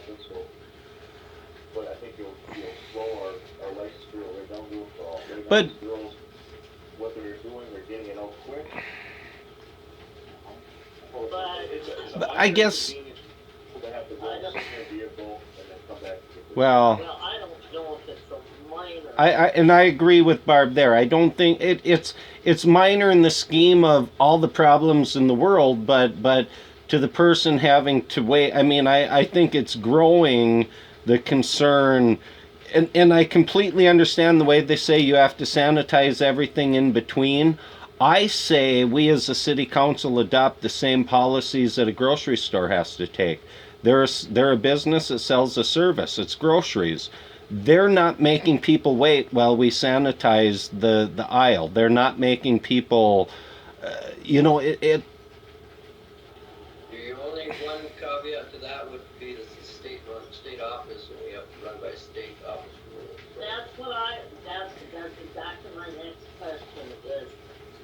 happen, so. But I think you'll slow our licensed girl right down to a crawl. Right now, But these girls, what they're doing, they're getting it out quick. Oh, it's a But I minor guess- inconvenience to have to go sit in their vehicle and then come back. and get the- well, Well, I don't know if it's a minor. I agree with Barb there. I don't think it's minor in the scheme of all the problems in the world, but to the person having to wait, I mean, I think it's growing the concern. And I completely understand the way they say you have to sanitize everything in between. I say we as a city council adopt the same policies that a grocery store has to take. They're a business that sells a service. It's groceries. They're not making people wait while we sanitize the aisle. They're not making people, it The only one caveat to that would be that the state office, and we have to run by state office rules. That's exactly my next question is,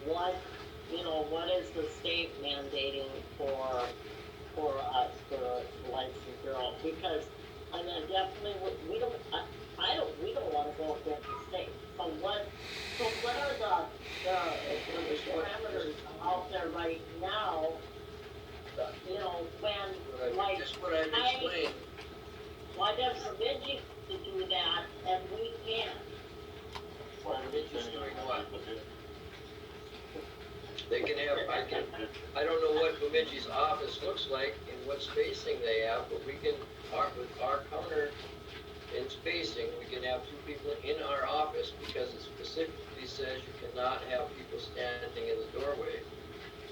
what is the state mandating for us, for licensed girls? Because, I mean, definitely, we don't wanna go against the state. So what are the parameters out there right now, when, like, Just what I've explained, why does Bemidji to do that and we can't? Well, Bemidji's doing what? They can have, I don't know what Bemidji's office looks like and what spacing they have, but with our counter in spacing, we can have two people in our office because it specifically says you cannot have people standing in the doorway.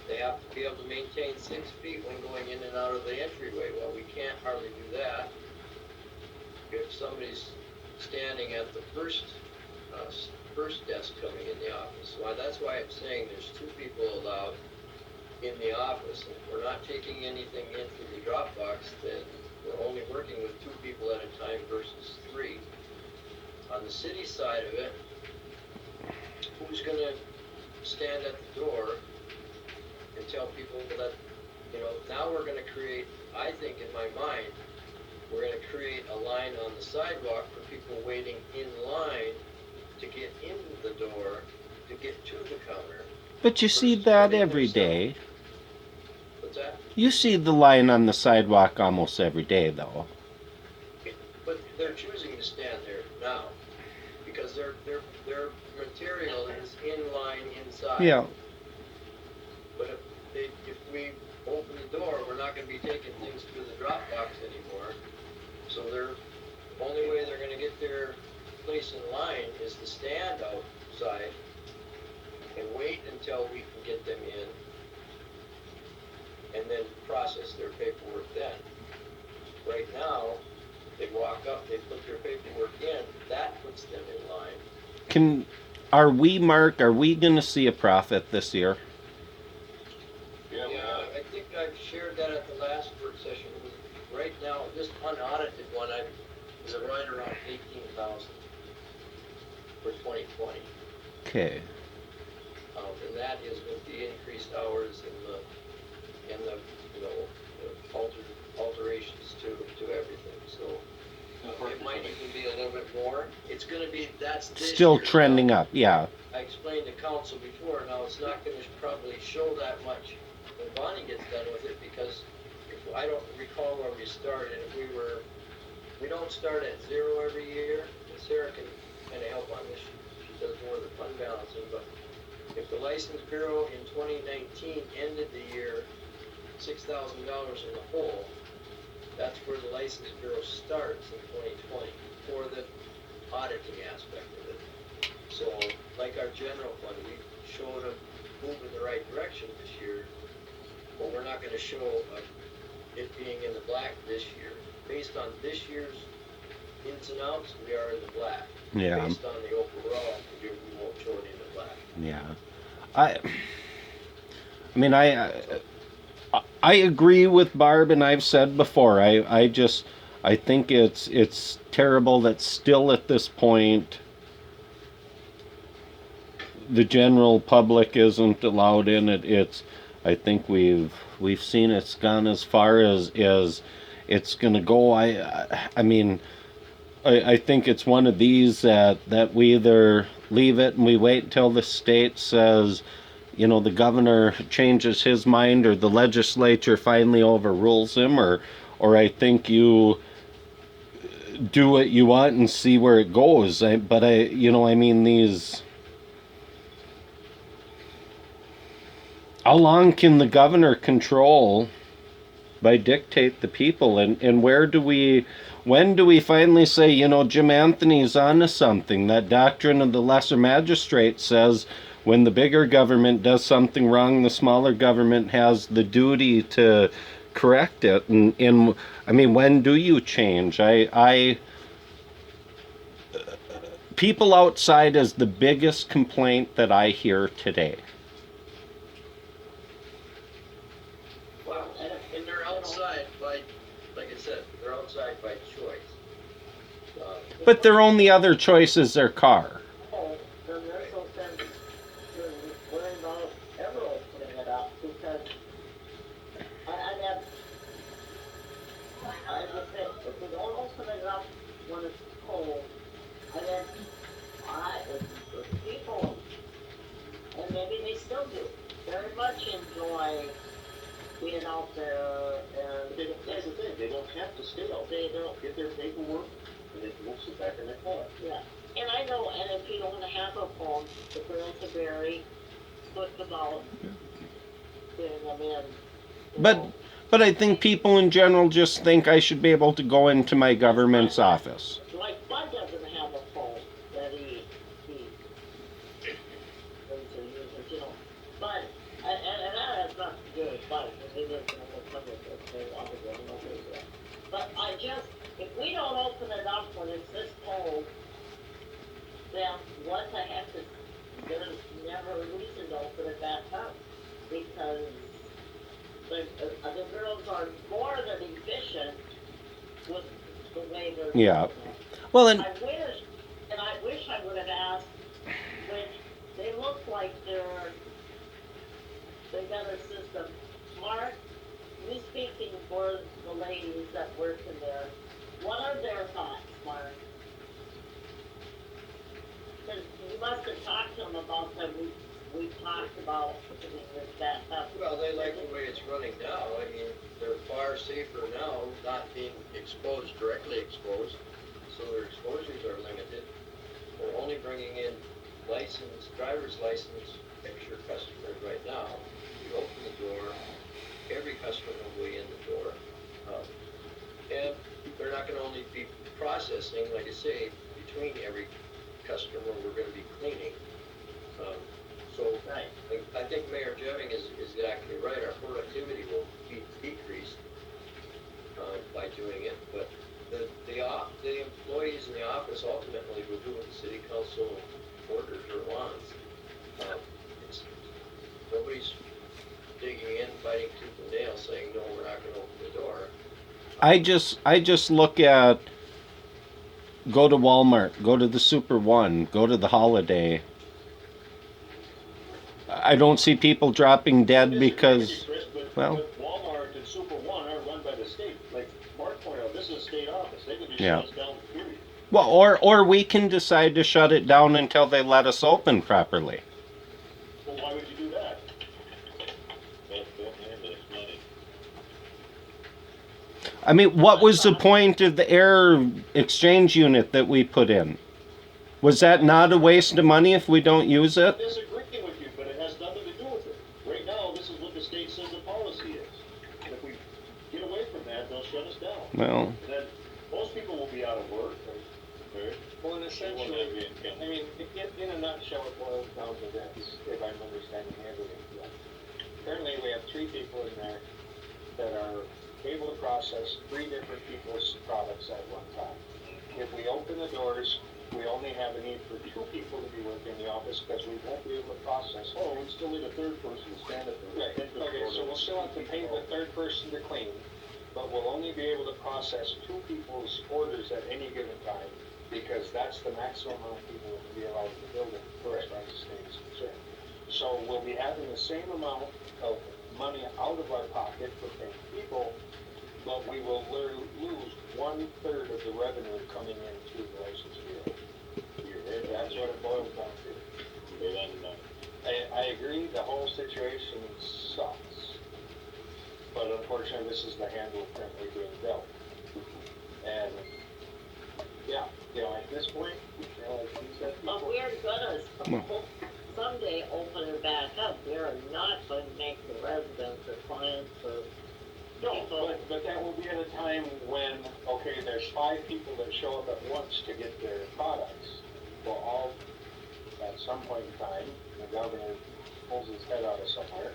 They have to be able to maintain 6 feet when going in and out of the entryway. Well, we can't hardly do that if somebody's standing at the first desk coming in the office. So that's why I'm saying there's 2 people allowed in the office. And if we're not taking anything in through the drop box, then we're only working with 2 people at a time versus 3. On the city side of it, who's gonna stand at the door and tell people that, now we're gonna create, I think in my mind, we're gonna create a line on the sidewalk for people waiting in line to get in the door, to get to the counter. But you see that every day. What's that? You see the line on the sidewalk almost every day, though. But they're choosing to stand there now, because their material is in line inside. Yeah. But if we open the door, we're not gonna be taking things through the drop box anymore. So the only way they're gonna get their place in line is to stand outside and wait until we can get them in, and then process their paperwork then. Right now, they walk up, they put their paperwork in, that puts them in line. Are we gonna see a profit this year? Yeah, I think I've shared that at the last work session. Right now, this unaudited one, is right around 18,000 for 2020. Okay. And that is with the increased hours and the alterations to everything, so. It might even be a little bit more. It's gonna be, that's this Still year. trending up, yeah. I explained to council before, now it's not gonna probably show that much when Bonnie gets done with it, because I don't recall where we started, we don't start at 0 every year, and Sarah can kinda help on this, she does more of the fund balancing, but if the license bureau in 2019 ended the year $6,000 in the hole, that's where the license bureau starts in 2020 for the auditing aspect of it. So, like our general fund, we showed a move in the right direction this year, but we're not gonna show it being in the black this year. Based on this year's ins and outs, we are in the black. Yeah. Based on the overall, we won't show it in the black. Yeah. I agree with Barb, and I've said before, I think it's terrible that still at this point the general public isn't allowed in it. I think we've seen it's gone as far as it's going to go. I mean, I think it's one of these that we either leave it and we wait until the state says, you know, the governor changes his mind or the legislature finally overrules him, or I think you do what you want and see where it goes. But you know, I mean, these. How long can the governor control by dictate the people, and when do we finally say, you know, Jim Anthony's onto something? That doctrine of the lesser magistrate says when the bigger government does something wrong, the smaller government has the duty to correct it. And I mean, when do you change? People outside is the biggest complaint that I hear today. Well, and they're outside by, like I said, they're outside by choice. But their only other choice is their car. Oh, then there's no sense in worrying about ever opening it up, because I just say, if we don't open it up when it's cold, and then if people, and maybe they still do, very much enjoy being out there, and That's the thing, they don't have to stay out. they don't, Get their paperwork, and they can sit back in their car. yeah. And I know, and if you don't have a phone, the girls are very quick about getting them in. you But know. but I think people in general just think I should be able to go into my government's office. Like Bud doesn't have a phone that he uses, you know. But and that has nothing to do with Bud, because he lives in a country that's very other than nobody there. But I just, if we don't open it up when it's this cold, then what the heck is, there's never a reason to open it back up, because the girls are more than efficient with the way they're. Yeah. Well, and I wish I would have asked, when they look like they got a system. Mark, you speaking for the ladies that work in there, what are their thoughts, Mark? Because you must have talked to them about that, we talked about putting this back up. Well, they like the way it's running now. I mean, they're far safer now, not being exposed, directly exposed, so their exposures are limited. We're only bringing in driver's license picture customers right now. You open the door, every customer will be in the door. And they're not gonna only be processing, like I say, between every customer, we're gonna be cleaning. So Right. I think Mayor Jeving is exactly right. Our productivity will be decreased by doing it, but the employees in the office ultimately will do what the city council orders or wants. Nobody's digging in, fighting tooth and nail, saying, no, we're not gonna open the door. I just look at, go to Walmart, go to the Super One, go to the Holiday. I don't see people dropping dead because, Chris, but well- Walmart and Super One are run by the state. Like Mark pointed out, this is a state office. They can just Yeah. shut us down, period. well, or we can decide to shut it down until they let us open properly. Well, why would you do that? That's money. I mean, what was the point of the air exchange unit that we put in? Was that not a waste of money if we don't use I'm it? disagreeing with you, but it has nothing to do with it. Right now, this is what the state says the policy is. And if we get away from that, they'll shut us down. Well, And then most people will be out of work. Well, and essentially, I mean, in a nutshell, it boils down to this, if I'm understanding everything correctly. Currently, we have 3 people in there that are able to process 3 different people's products at one time. If we open the doors, we only have a need for 2 people to be working in the office because we won't be able to process. Oh, we still need a third person to stand at the Right, okay, so we'll still have to pay the 3rd person to clean, but we'll only be able to process 2 people's orders at any given time, because that's the maximum amount of people that can be allowed in the building, as far as the state is concerned. So we'll be having the same amount of money out of our pocket for paying people, but we will lose 1/3 of the revenue coming in through the license bureau. That's what it boils down to. I agree, the whole situation sucks. But unfortunately, this is the hand we're currently being dealt. And, yeah, at this point, like you said, But people, we're gonna someday open it back up. We're not going to make the residents or clients or no, people. but that will be at a time when, okay, there's 5 people that show up at once to get their products. Well, all, at some point in time, the governor pulls his head out of somewhere.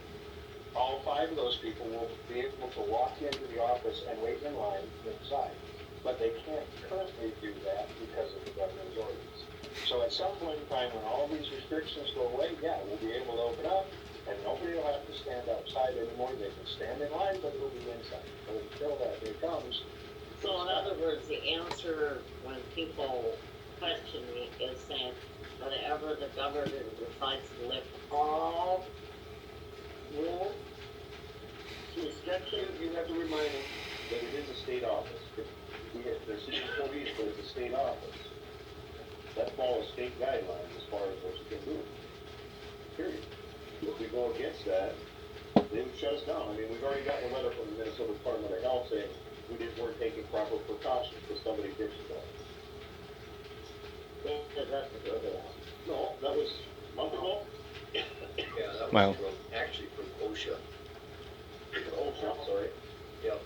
All 5 of those people will be able to walk into the office and wait in line inside. But they can't currently do that because of the governor's orders. So at some point in time, when all these restrictions go away, yeah, we'll be able to open up, and nobody will have to stand outside anymore. They can stand in line, but they'll be inside. But until that day comes, So in other words, the answer when people question me is saying, whatever the governor decides to lift all rules, restrictions, You have to remind them that it is a state office. They're city employees, but it's a state office. That follows state guidelines as far as what you can do. Period. If we go against that, they would shut us down. I mean, we've already gotten a letter from the Minnesota Department of Health saying weren't taking proper precautions because somebody ditched us. that's a good one. No, that was a month ago. Yeah, that was Well. actually from OSHA. Oh, I'm sorry. Yep.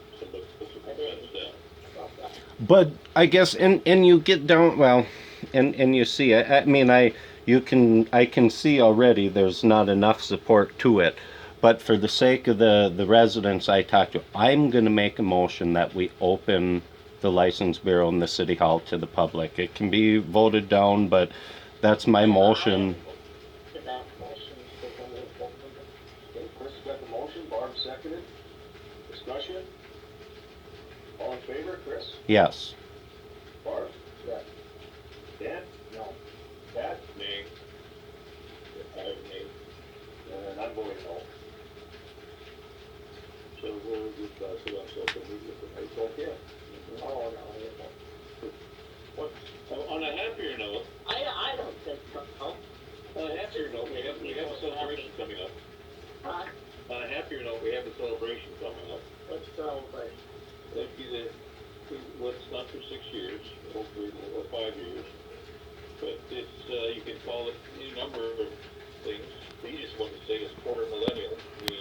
But I guess, and you get down, well, and you see, I mean, I can see already there's not enough support to it. But for the sake of the residents I talked to, I'm going to make a motion that we open the license bureau in the city hall to the public. It can be voted down, but that's my motion. To that motion, so then we open it. Okay, Chris got the motion, Barb seconded. Discussion? All in favor, Chris? Yes. Barb? Yes. Dan? No. Pat? Nay. Nay. And I'm voting no. So we'll just, so that's open, it's okay. Oh, no. What, on a happier note, I don't think so. on a happier note, we have a celebration coming up. Huh? On a happier note, we have a celebration coming up. What's celebration? That'd be well, it's not for 6 years, hopefully, or 5 years. But it's, you can call it any number of things. We just want to say it's quarter millennial. We